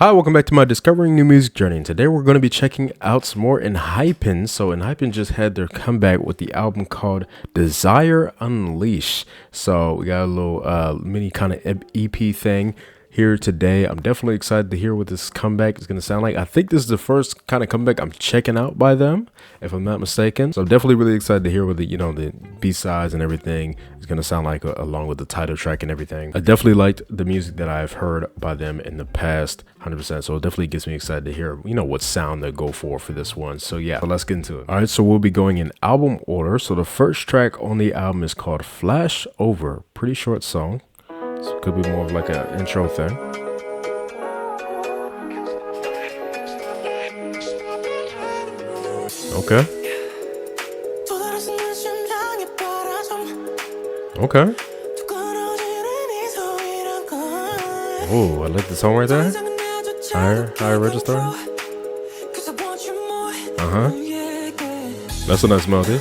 Hi, welcome back to my Discovering New Music journey. And today we're going to be checking out some more ENHYPEN. So ENHYPEN just had their comeback with the album called Desire Unleashed. So we got a little mini kind of EP thing here today. I'm definitely excited to hear what this comeback is going to sound like. I think this is the first kind of comeback I'm checking out by them, if I'm not mistaken. So I'm definitely really excited to hear what the B-sides and everything is going to sound like along with the title track and everything. I definitely liked the music that I've heard by them in the past 100%. So it definitely gets me excited to hear, what sound they go for this one. So yeah, so let's get into it. All right, so we'll be going in album order. So the first track on the album is called Flashover. Pretty short song. So it could be more of like an intro thing. Okay. Okay. Oh, I like the song right there. Higher register. That's a nice melody.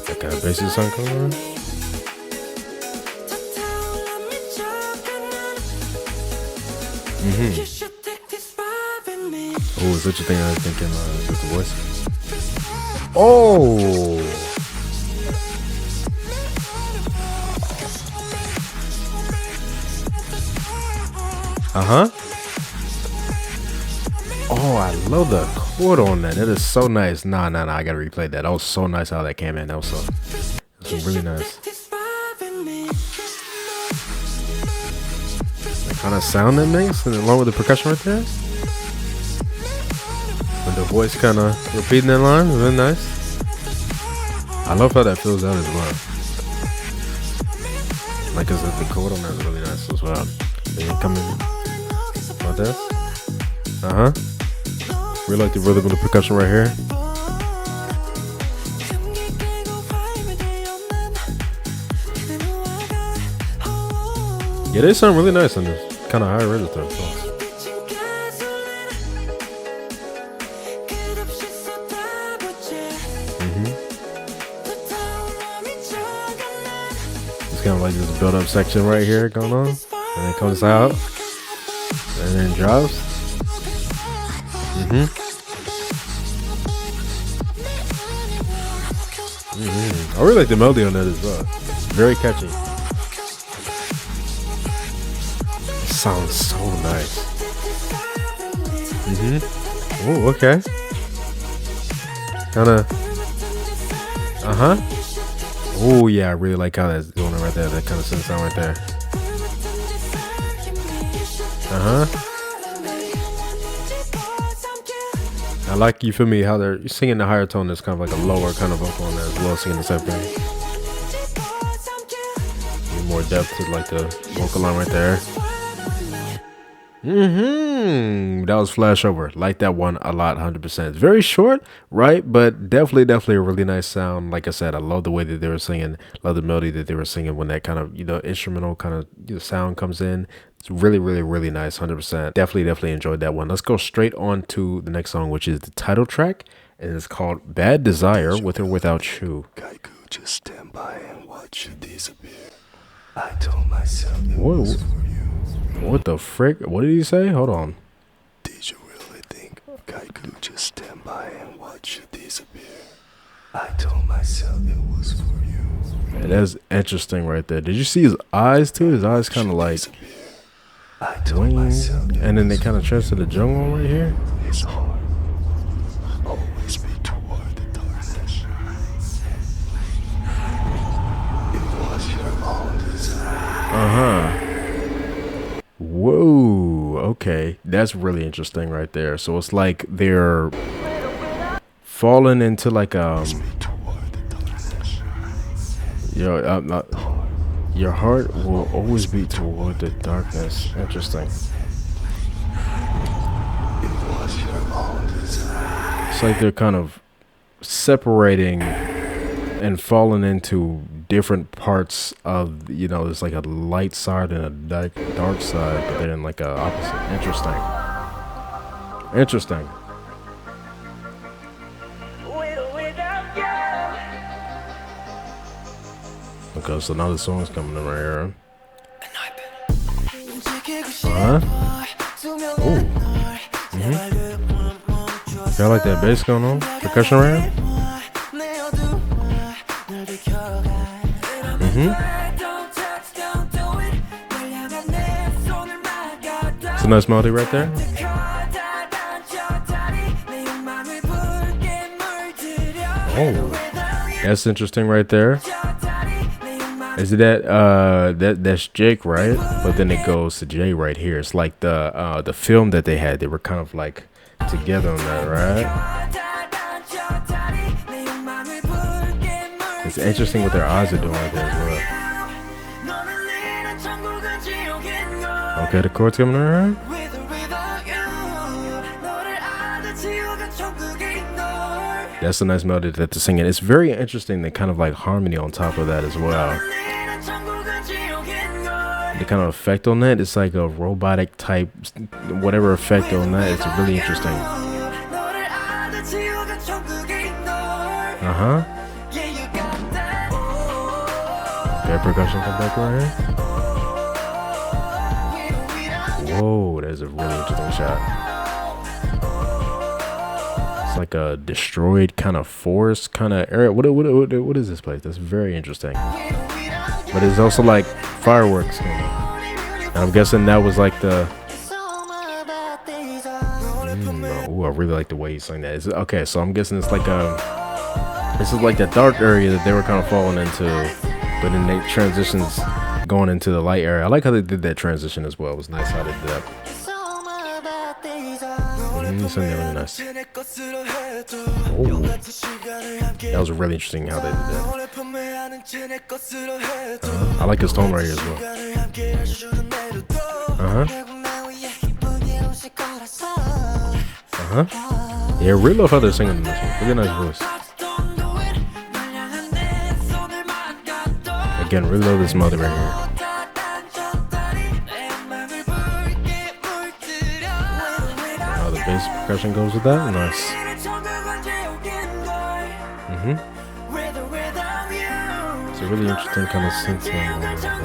That kind of bassy sound coming on. Oh, is that your thing? I was thinking with the voice. Oh. Oh, I love the chord on that. That is so nice. Nah, I gotta replay that. That was so nice how that came in. That was really nice. That kind of sound that makes, and along with the percussion right there. With the voice kind of repeating that line, really nice. I love how that fills out as well. Like I said, the chord on that is really nice as well. Then you come in like this. Really like the rhythm of the percussion right here. Yeah, they sound really nice on this kind of high register. So. It's kind of like this build-up section right here going on, and it comes out, and then drops. I really like the melody on that as well. Very catchy. It sounds so nice. Oh, okay. Kind of. Oh yeah, I really like how that's doing it right there. That kind of synth sound right there. I like, you feel me, how they're singing the higher tone. There's kind of like a lower kind of vocal on that as well, singing the same thing. Need more depth to like the vocal line right there. That was Flashover. Like that one a lot, 100%. It's very short, right? But definitely a really nice sound. Like I said, I love the way that they were singing. Love the melody that they were singing when that kind of, instrumental kind of sound comes in. It's really nice, 100%. Definitely enjoyed that one. Let's go straight on to the next song, which is the title track. And it's called Bad Desire, With or Without You. Just stand by and watch you disappear. I told myself it was for you. What the frick? What did he say? Hold on. Did you really think I could just stand by and watch you disappear? I told myself it was for you. Man, that's interesting right there. Did you see his eyes too? His eyes kind of like wings, and then they kind of transfer to the jungle right here. His heart always be toward the darkness. It was your own desire. Whoa, okay, that's really interesting right there. So it's like they're falling into like your heart will always be toward the darkness. Interesting. It was your own desire. It's like they're kind of separating and falling into different parts of, there's like a light side and a dark side, but they're in like a opposite. Interesting. Okay, so now the song's coming in right here. Ooh. I like that bass going on. Percussion right here. It's a nice melody right there. Oh, that's interesting right there. Is it that's Jake, right? But then it goes to Jay right here. It's like the film that they had. They were kind of like together on that, right? It's interesting what their eyes are doing right there as well. Okay, the chords coming around. That's a nice melody that they're singing. It's very interesting. They kind of like harmony on top of that as well. The kind of effect on that, it's like a robotic type, whatever effect on that. It's really interesting. Okay, percussion come back right here. Whoa, that's a really interesting shot. It's like a destroyed kind of forest kind of area. What is this place? That's very interesting. But it's also like fireworks going on. And I'm guessing that was like the. Ooh, I really like the way he sang that. Okay, so I'm guessing it's like this is like the dark area that they were kind of falling into, but then they transitions going into the light area. I like how they did that transition as well. It was nice how they did that. Really nice. Oh, that was really interesting how they did that. I like his tone right here as well. Yeah, I really love how they're singing this one. Really nice voice. Again, really love this melody right here. How the bass percussion goes with that. Nice. It's a really interesting kind of synth sound going on like that.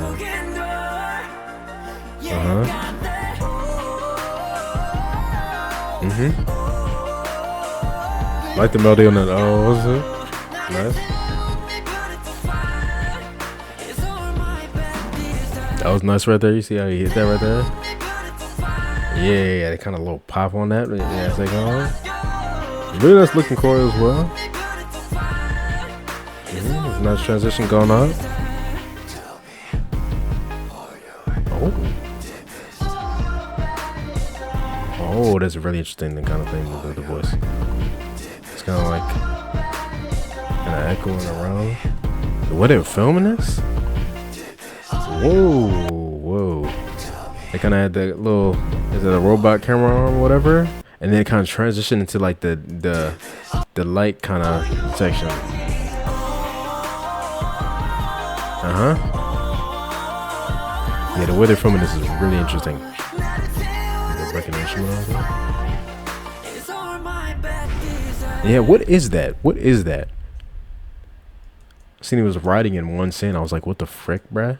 Like the melody on that. Oh, what's it? Nice. That was nice right there. You see how he hit that right there? Yeah, they kind of a little pop on that. Yeah, it's like, really nice looking chord as well. Nice transition going on. Oh, that's a really interesting kind of thing with the voice. It's kind of like echoing around. The way they were filming this? Whoa. They kind of had that little, is it a robot camera arm or whatever? And then it kind of transitioned into like the light kind of section. Yeah, the way they're filming this is really interesting. Yeah, what is that? What is that? I seen he was riding in one scene. I was like, what the frick, bruh?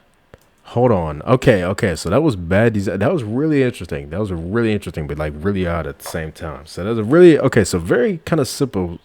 Hold on. Okay. So that was bad design. That was really interesting. That was really interesting, but like really odd at the same time. So that was a really so very kind of simple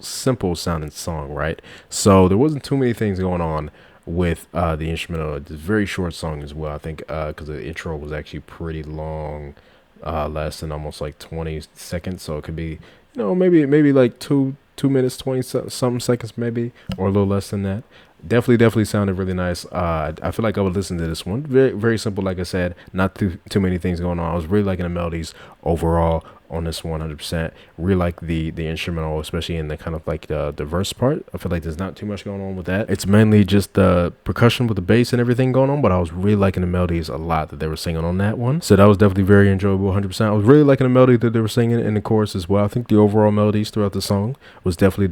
sounding song, right? So there wasn't too many things going on with the instrumental. It's a very short song as well, I think, because the intro was actually pretty long, lasting almost like 20 seconds. So it could be, maybe like two minutes, 20 something seconds, maybe, or a little less than that. Definitely sounded really nice. I feel like I would listen to this one. Very, very simple. Like I said, not too many things going on. I was really liking the melodies overall on this 100%. Really like the instrumental, especially in the kind of like the verse part. I feel like there's not too much going on with that. It's mainly just the percussion with the bass and everything going on, but I was really liking the melodies a lot that they were singing on that one. So that was definitely very enjoyable, 100%. I was really liking the melody that they were singing in the chorus as well. I think the overall melodies throughout the song was definitely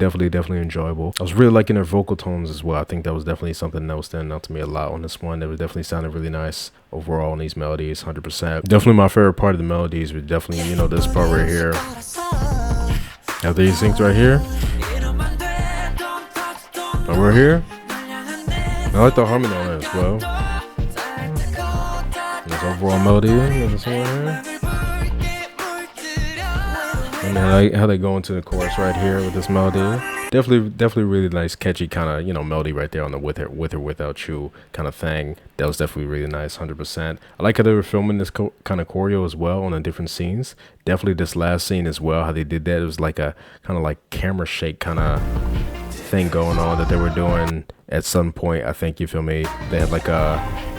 enjoyable. I was really liking their vocal tones as well. I think that was definitely something that was standing out to me a lot on this one. That was definitely sounded really nice overall in these melodies, 100%. Definitely my favorite part of the melodies was definitely, this part right here. After he sings right here. Over here. I like the harmony on it as well. This overall melody. There's a here. And I like how they go into the chorus right here with this melody. Definitely really nice, catchy kind of, you know, melody right there on the with or without you kind of thing. That was definitely really nice, 100%. I like how they were filming this kind of choreo as well on the different scenes. Definitely this last scene as well, how they did that. It was like a kind of like camera shake kind of thing going on that they were doing at some point. I think, you feel me, they had like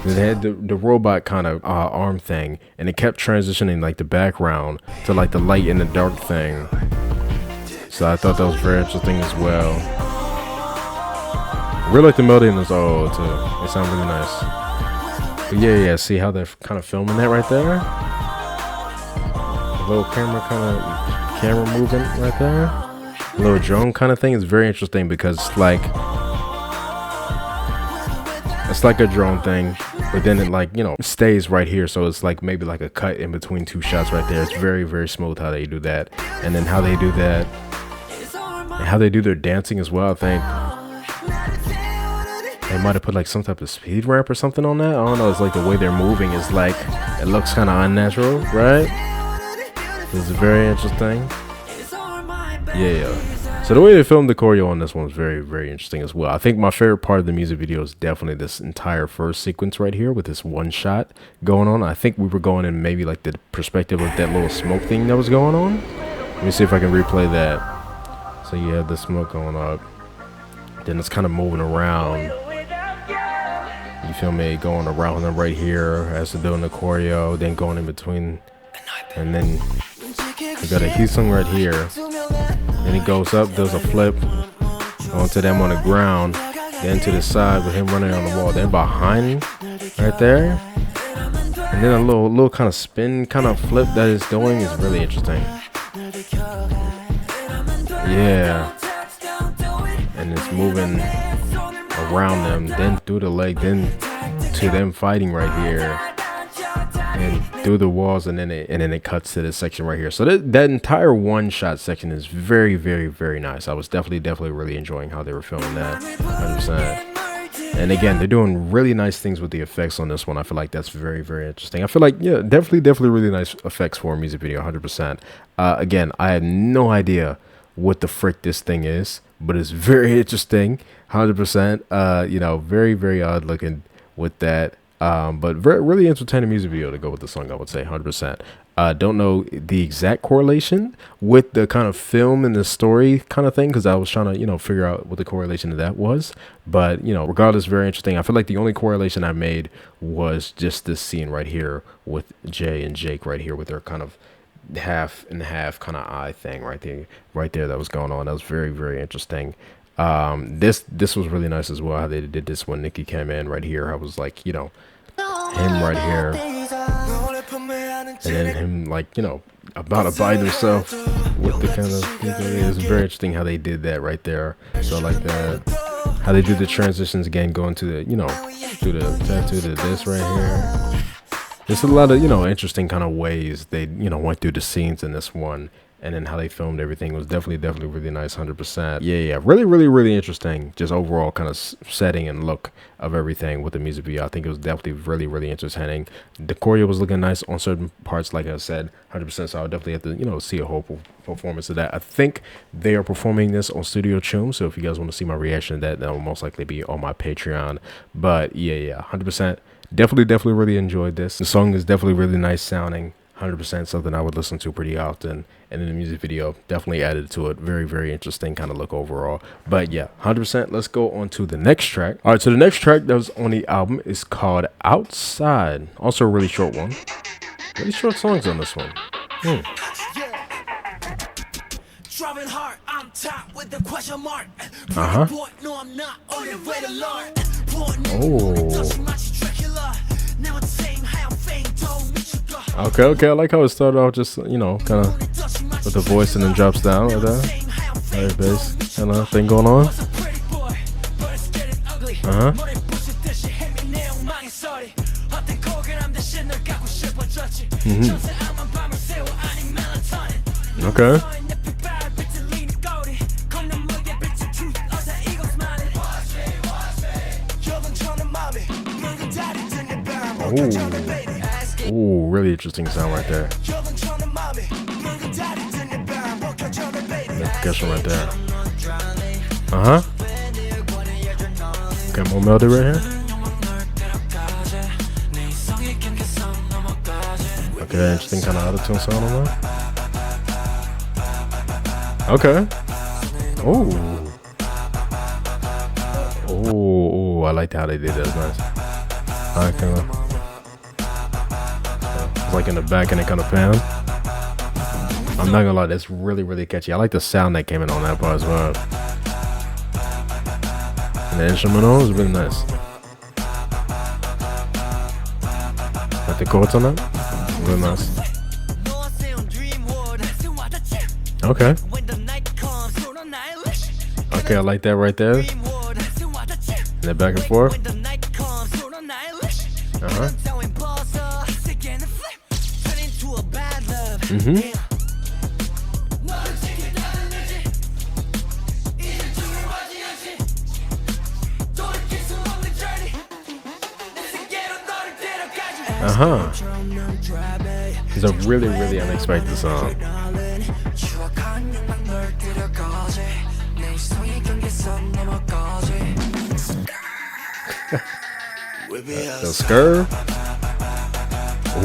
they had the robot kind of arm thing, and it kept transitioning like the background to like the light and the dark thing. So I thought that was very interesting as well. I really like the melody in this too. It sounds really nice. But yeah, see how they're kind of filming that right there? A little camera moving right there. A little drone kind of thing is very interesting because it's like a drone thing, but then it, like, you know, stays right here, so it's like maybe like a cut in between two shots right there. It's very, very smooth how they do that, and then how they do that, and how they do their dancing as well. I think they might have put like some type of speed ramp or something on that. I don't know. It's like the way they're moving is like, it looks kind of unnatural, right? It's very interesting. Yeah. So the way they filmed the choreo on this one was very, very interesting as well. I think my favorite part of the music video is definitely this entire first sequence right here with this one shot going on. I think we were going in maybe like the perspective of that little smoke thing that was going on. Let me see if I can replay that. So you have the smoke going up. Then it's kind of moving around. You feel me? Going around them right here as they're doing the choreo. Then going in between. And then we got a heat song right here. Then he goes up, does a flip onto them on the ground, then to the side with him running on the wall. Then behind him, right there, and then a little kind of spin, kind of flip that is doing is really interesting. Yeah, and it's moving around them, then through the leg, then to them fighting right here. And through the walls, and then it cuts to this section right here. So that entire one shot section is very, very, very nice. I was definitely really enjoying how they were filming that, 100%. And again, they're doing really nice things with the effects on this one. I feel like that's very, very interesting. I feel like, yeah, definitely really nice effects for a music video, 100%. Again, I had no idea what the frick this thing is, but it's very interesting, 100%. You know, very, very odd looking with that. But really entertaining music video to go with the song, I would say, 100%. Don't know the exact correlation with the kind of film and the story kind of thing, because I was trying to, you know, figure out what the correlation of that was. But, you know, regardless, very interesting. I feel like the only correlation I made was just this scene right here with Jay and Jake right here with their kind of half and half kind of eye thing right there that was going on. That was very, very interesting. This was really nice as well, how they did this when Nikki came in right here. I was like, you know, him right here, and then him, like, you know, about to bite himself with the kind of, it was very interesting how they did that right there. So like that, how they do the transitions again, going to the, you know, through the tattoo to this right here. There's a lot of, you know, interesting kind of ways they, you know, went through the scenes in this one. And then how they filmed everything was definitely really nice, 100%. Yeah, really interesting. Just overall kind of setting and look of everything with the music video. I think it was definitely really entertaining. The choreo was looking nice on certain parts, like I said, 100%. So I'll definitely have to, you know, see a whole performance of that. I think they are performing this on Studio Chum. So if you guys want to see my reaction to that, that will most likely be on my Patreon. But yeah, 100%. Definitely really enjoyed this. The song is definitely really nice sounding. 100% something I would listen to pretty often, and in the music video definitely added to it. Very interesting kind of look overall. But yeah, 100%. Let's go on to the next track. All right, so the next track that was on the album is called Outside. Also a really short one. Really short songs on this one. Okay, I like how it started off just, you know, kind of with the voice and then drops down like that. Very bass kind of thing going on. Okay. Ooh, really interesting sound right there. The percussion right there. Okay, more melody right here. Okay, interesting kind of auto-tune sound on that. Okay. Oh, I like how they did that. That's nice. I kind of, it's like in the back and it kind of pans. I'm not gonna lie, that's really, really catchy. I like the sound that came in on that part as well. And the instrumental is really nice. Like the chords on that, really nice. Okay. Okay, I like that right there. And then back and forth. It's a really, really unexpected song. The skirr.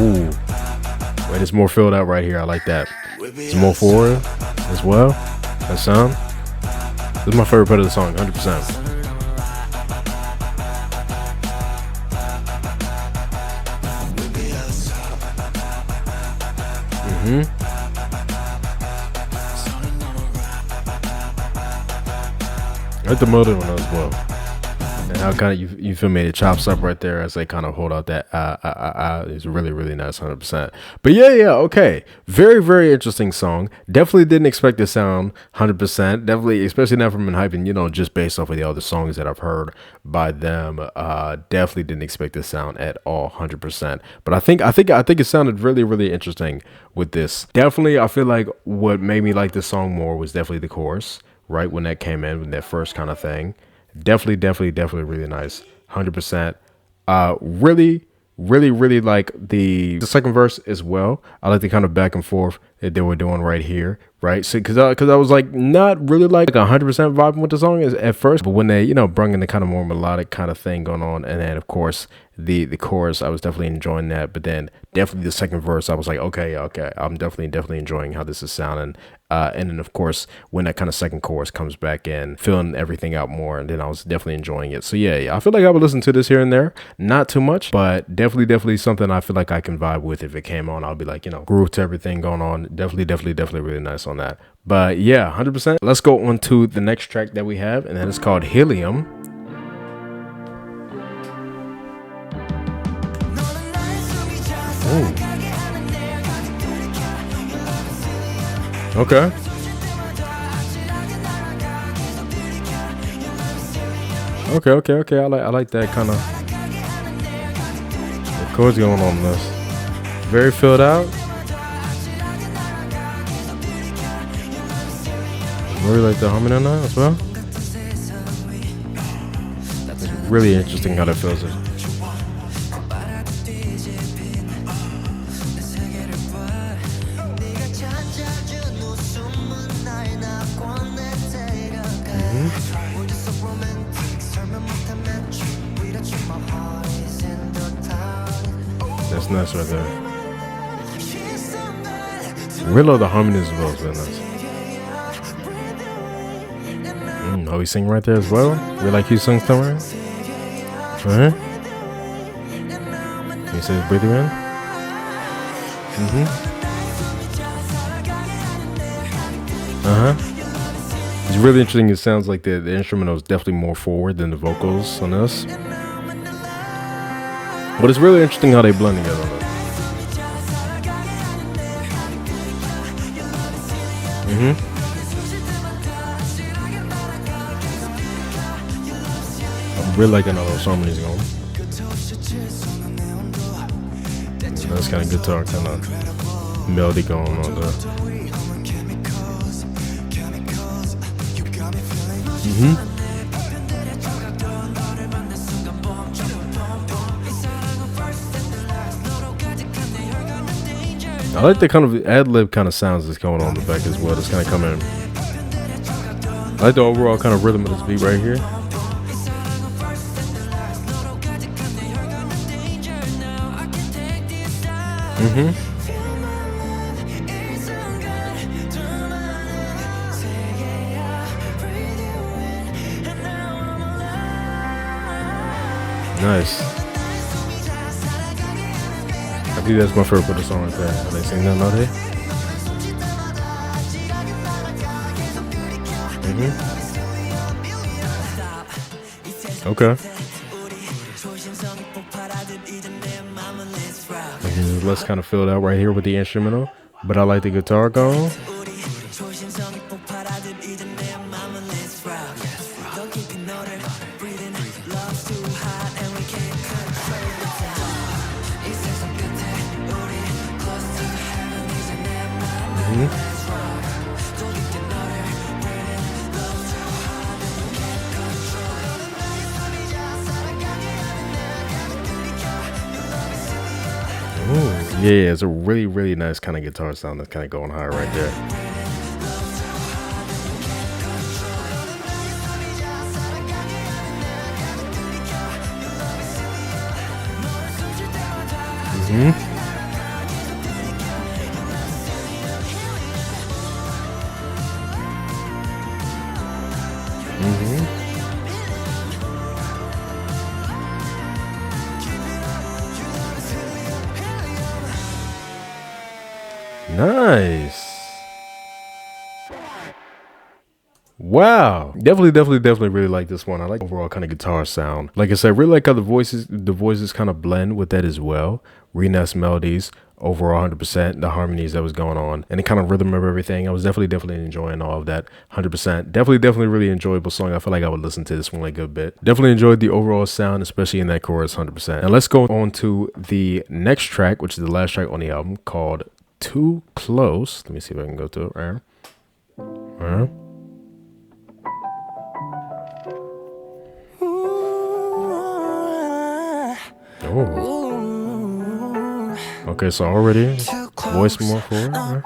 Ooh. Wait, it's more filled out right here. I like that. It's more forward as well. That sound. This is my favorite part of the song, 100%. I like the melody one as well. And how kind of you feel me, it chops up right there as they kind of hold out that it's really, really nice, 100%. But yeah, okay, very, very interesting song. Definitely didn't expect the sound 100%. Definitely, especially not from ENHYPEN, you know, just based off of the other songs that I've heard by them. Definitely didn't expect the sound at all, 100%. But I think it sounded really, really interesting with this. Definitely, I feel like what made me like this song more was definitely the chorus, right when that came in, with that first kind of thing. Definitely really nice, 100%. Really like the second verse as well. I like the kind of back and forth that they were doing right here, right? So because I was like not really like 100% vibing with the song at first, but when they, you know, brought in the kind of more melodic kind of thing going on, and then of course the chorus, I was definitely enjoying that. But then definitely the second verse, I was like, okay, I'm definitely enjoying how this is sounding. And then of course when that kind of second chorus comes back in, filling everything out more, and then I was definitely enjoying it. So yeah, I feel like I would listen to this here and there, not too much, but definitely something I feel like I can vibe with. If it came on, I'll be like, you know, groove to everything going on. Definitely really nice on that. But yeah, 100%. Let's go on to the next track that we have, and that is called Helium. Ooh. Okay. I like that kind of the chords going on this. Very filled out. Really like the harmony on that as well. It's really interesting how that feels. That's nice right there. Really love the harmonies as well. It's really nice. Oh, he sing right there as well. We like he sings somewhere. He says breathe in. It's really interesting. It sounds like the instrumental is definitely more forward than the vocals on this. But it's really interesting how they blend together on it. I'm really liking how those harmonies going. That's kind of guitar kind of melody going on there. I like the kind of ad-lib kind of sounds that's going on in the back as well. That's kind of coming. I like the overall kind of rhythm of this beat right here. Nice. I believe that's my favorite part of the song right there. They sing that melody. Okay. Let's kind of fill it out right here with the instrumental, but I like the guitar going. Yeah, it's a really, really nice kind of guitar sound that's kind of going high right there. Nice. Wow. Definitely really like this one. I like the overall kind of guitar sound. Like I said, really like how the voices kind of blend with that as well. Really nice melodies. Overall 100%, the harmonies that was going on and the kind of rhythm of everything. I was definitely enjoying all of that 100%. Definitely really enjoyable song. I feel like I would listen to this one like a good bit. Definitely enjoyed the overall sound, especially in that chorus 100%. And let's go on to the next track, which is the last track on the album, called Too Close. Let me see if I can go to it right here. Oh. Okay, so already voice more forward. Oh,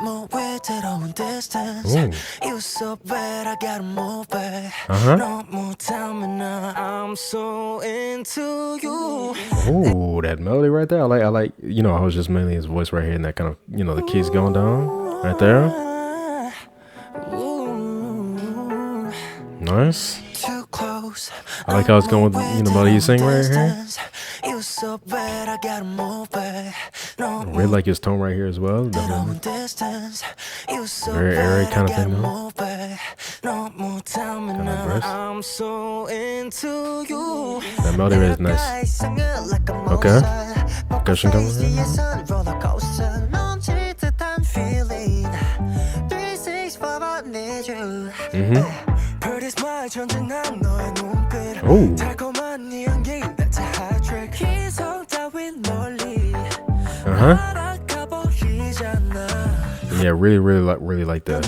that melody right there. I like, you know, I was just mainly his voice right here and that kind of, you know, the keys going down right there. Nice. I like how it's going with, you know, melody you sing right here. I really like his tone right here as well. Very airy kind of thing though. Kind of breast. That melody is nice. Okay. Percussion coming in. Oh. Yeah, really like the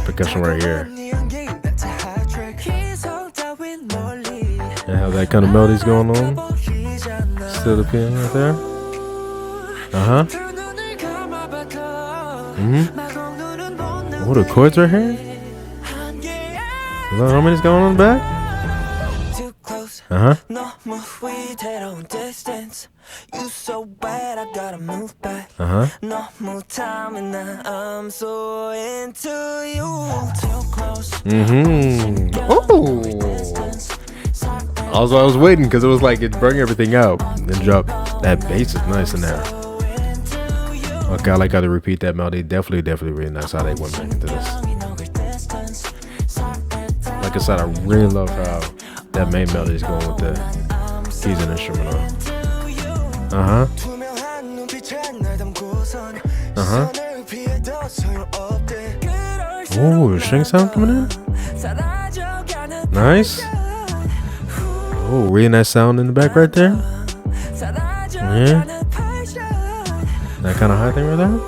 percussion right here. And how that kind of melody's going on. Still the piano right there. Oh, the chords right here. The harmonies going on in the back. Also, I was waiting because it was like it bring everything out and then drop. That bass is nice in there. Okay, I like how they repeat that melody. Definitely really nice how they went back into this. Like I said, I really love how that main melody is going with the keys and instrumental. Oh, the string sound coming in. Nice. Oh, really nice sound in the back right there. Yeah. That kind of high thing right there.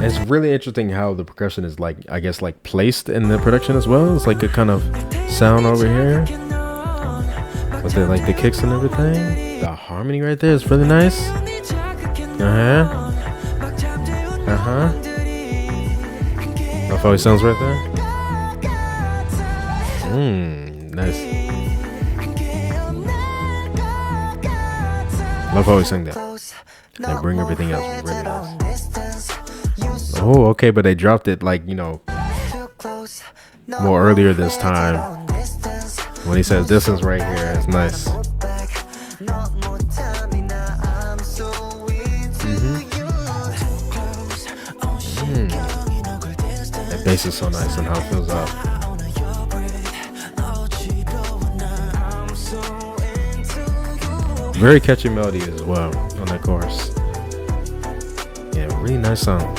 It's really interesting how the percussion is like, I guess, like placed in the production as well. It's like a kind of sound over here. But But they like the kicks and everything. The harmony right there is really nice. Love how he sounds right there. Nice. Love how he sang that. They bring everything else really nice. Oh, okay, but they dropped it like, you know, more earlier this time. When he says distance right here, it's nice. That bass is so nice and how it fills up. Very catchy melody as well on that chorus. Yeah, really nice song.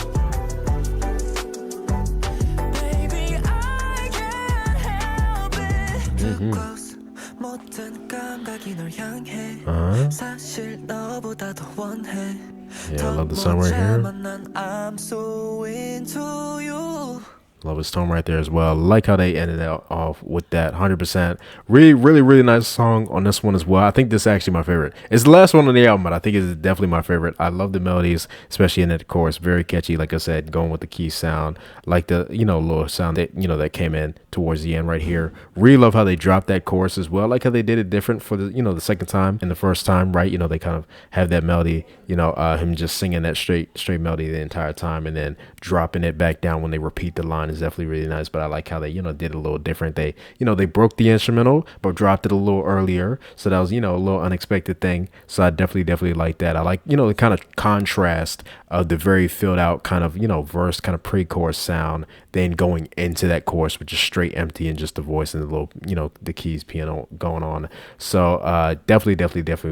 Yeah, I love the song right here. Love his tone right there as well. Like how they ended out off with that 100%. Really nice song on this one as well. I think this is actually my favorite. It's the last one on the album, but I think it's definitely my favorite. I love the melodies, especially in that chorus. Very catchy, like I said, going with the key sound, like the, you know, little sound that, you know, that came in towards the end right here. Really love how they dropped that chorus as well. Like how they did it different for the, you know, the second time and the first time, right? You know, they kind of have that melody, you know, him just singing that straight melody the entire time and then dropping it back down when they repeat the line is definitely really nice. But I like how they, you know, did a little different. They, you know, they broke the instrumental but dropped it a little earlier, so that was, you know, a little unexpected thing. So I definitely like that. I like, you know, the kind of contrast of the very filled out kind of, you know, verse kind of pre-chorus sound, then going into that chorus with just straight empty and just the voice and the little, you know, the keys piano going on. So definitely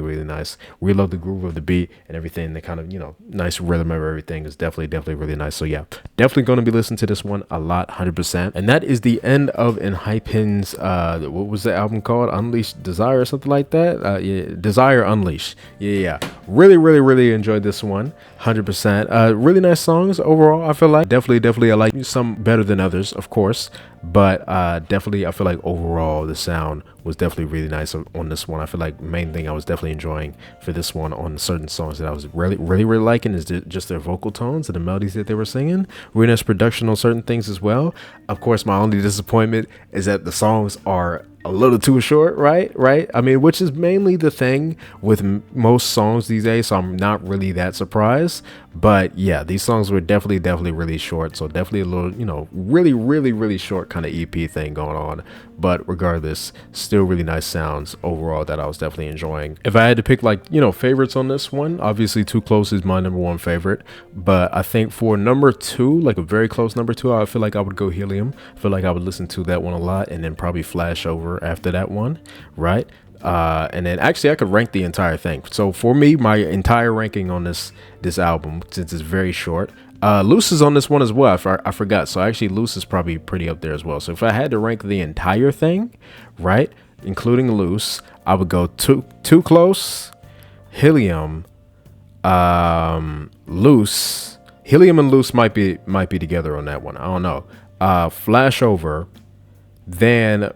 really nice. We love the groove of the beat and everything. The kind of, you know, nice rhythm of everything is definitely really nice. So yeah, definitely going to be listening to this one a lot, 100%. And that is the end of ENHYPEN's what was the album called? Unleashed Desire or something like that. Yeah, Desire Unleashed. Yeah. Really enjoyed this one, 100%. Really nice songs overall. I feel like definitely I like some better than others, of course, but definitely I feel like overall the sound was definitely really nice on this one. I feel like main thing I was definitely enjoying for this one on certain songs that I was really liking is just their vocal tones and the melodies that they were singing. Really nice production on certain things as well. Of course, my only disappointment is that the songs are a little too short, right? I mean, which is mainly the thing with most songs these days, so I'm not really that surprised. But yeah, these songs were definitely really short, so definitely a little, you know, really short kind of EP thing going on. But regardless, still really nice sounds overall that I was definitely enjoying. If I had to pick, like, you know, favorites on this one, obviously Too Close is my number one favorite, but I think for number two, like a very close number two, I feel like I would go Helium. I feel like I would listen to that one a lot, and then probably Flashover after that one, right? And then actually I could rank the entire thing. So for me, my entire ranking on this album, since it's very short, Loose is on this one as well. I forgot. So actually Loose is probably pretty up there as well. So if I had to rank the entire thing, right, including Loose, I would go Too Close, Helium, Loose. Helium and Loose might be together on that one. I don't know. Flashover, then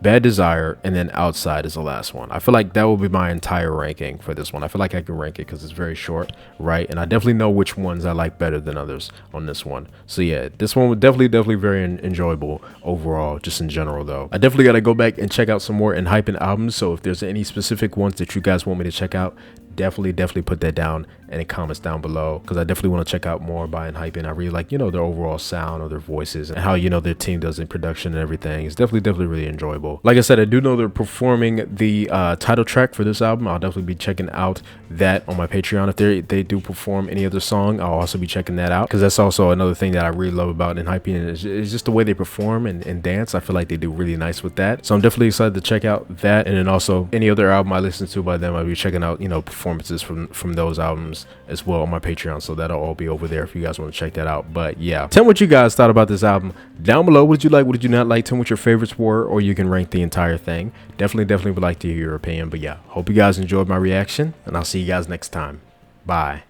Bad Desire, and then Outside is the last one. I feel like that will be my entire ranking for this one. I feel like I can rank it because it's very short, right? And I definitely know which ones I like better than others on this one. So yeah, this one was definitely very enjoyable overall, just in general though. I definitely got to go back and check out some more ENHYPEN albums. So if there's any specific ones that you guys want me to check out, definitely put that down in the comments down below, because I definitely want to check out more by ENHYPEN. I really like, you know, their overall sound of their voices and how, you know, their team does in production and everything. It's definitely really enjoyable. Like I said, I do know they're performing the title track for this album. I'll definitely be checking out that on my Patreon. If they do perform any other song, I'll also be checking that out, because that's also another thing that I really love about ENHYPEN is just the way they perform and dance. I feel like they do really nice with that. So I'm definitely excited to check out that, and then also any other album I listen to by them, I'll be checking out, you know, performances from those albums as well on my Patreon. So that'll all be over there if you guys want to check that out. But yeah, tell me what you guys thought about this album down below. What did you like? What did you not like? Tell me what your favorites were, or you can rank the entire thing. Definitely would like to hear your opinion. But yeah, hope you guys enjoyed my reaction, and I'll see you guys next time. Bye.